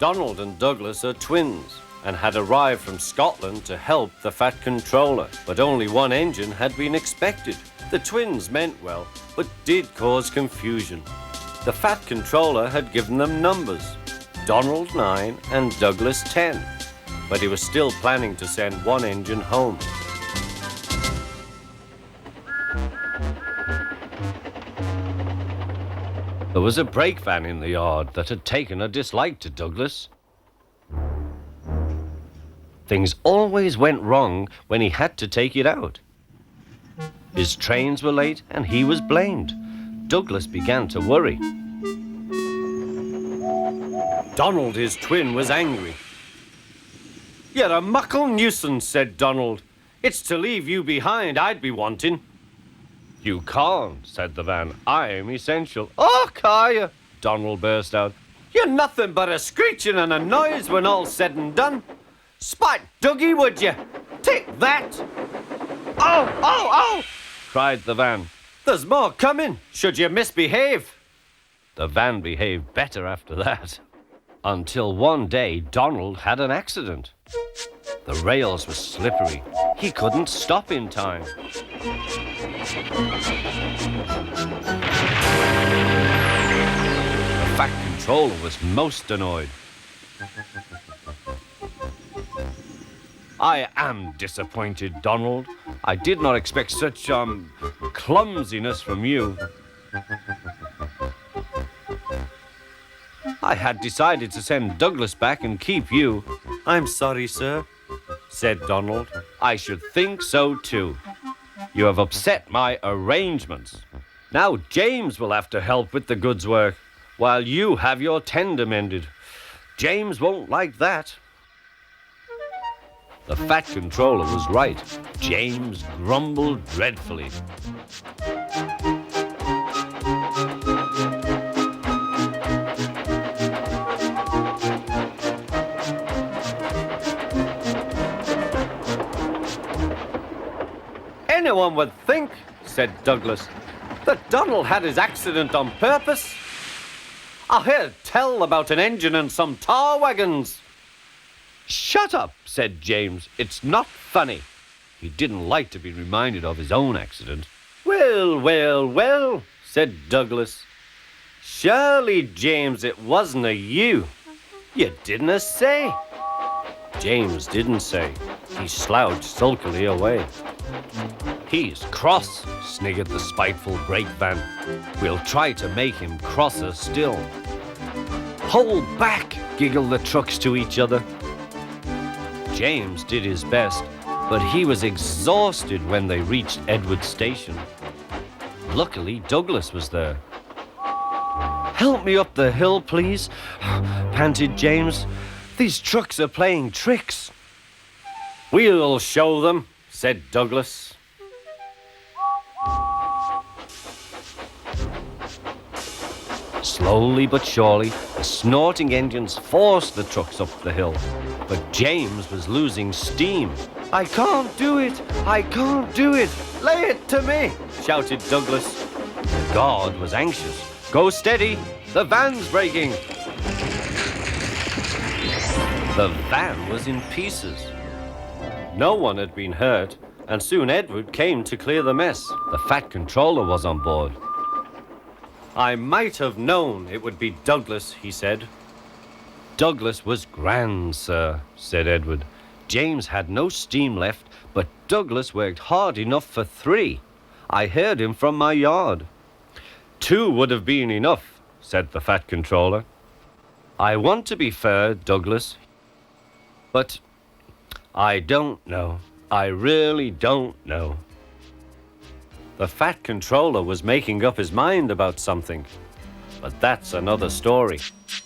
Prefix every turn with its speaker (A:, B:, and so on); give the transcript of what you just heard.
A: Donald and Douglas are twins and had arrived from Scotland to help the Fat Controller, but only one engine had been expected. The twins meant well, but did cause confusion. The Fat Controller had given them numbers, Donald 9 and Douglas 10, but he was still planning to send one engine home. There was a brake van in the yard that had taken a dislike to Douglas. Things always went wrong when he had to take it out. His trains were late and he was blamed. Douglas began to worry. Donald, his twin, was angry. "You're a muckle nuisance," said Donald. "It's to leave you behind I'd be wanting." "You can't," said the van. "I'm essential." "Oh, Kaya!" Donald burst out. "You're nothing but a screeching and a noise when all's said and done. Spot Dougie, would you? Take that!" "Oh, oh, oh!" cried the van. "There's more coming, should you misbehave." The van behaved better after that. Until one day, Donald had an accident. The rails were slippery. He couldn't stop in time. The Fat Controller was most annoyed. "I am disappointed, Donald. I did not expect such, clumsiness from you. I had decided to send Douglas back and keep you." "I'm sorry, sir," said Donald. "I should think so, too. You have upset my arrangements. Now James will have to help with the goods work, while you have your tender mended. James won't like that." The Fat Controller was right. James grumbled dreadfully. "Anyone would think," said Douglas, "that Donald had his accident on purpose. I heard tell about an engine and some tar wagons." "Shut up," said James. "It's not funny." He didn't like to be reminded of his own accident. "Well, well, well," said Douglas. "Surely, James, it wasn't a you. You didn't say." James didn't say. He slouched sulkily away. "He's cross," sniggered the spiteful brake van. "We'll try to make him crosser still." "Hold back," giggled the trucks to each other. James did his best, but he was exhausted when they reached Edward Station. Luckily, Douglas was there. "Help me up the hill, please," panted James. "These trucks are playing tricks." "We'll show them," said Douglas. Slowly but surely, the snorting engines forced the trucks up the hill. But James was losing steam. "I can't do it! I can't do it! Lay it to me!" shouted Douglas. The guard was anxious. "Go steady! The van's breaking!" The van was in pieces. No one had been hurt, and soon Edward came to clear the mess. The Fat Controller was on board. "I might have known it would be Douglas," he said. "Douglas was grand, sir," said Edward. "James had no steam left, but Douglas worked hard enough for 3. I heard him from my yard." "2 would have been enough," said the Fat Controller. "I want to be fair, Douglas, but I don't know. I really don't know." The Fat Controller was making up his mind about something, but that's another story.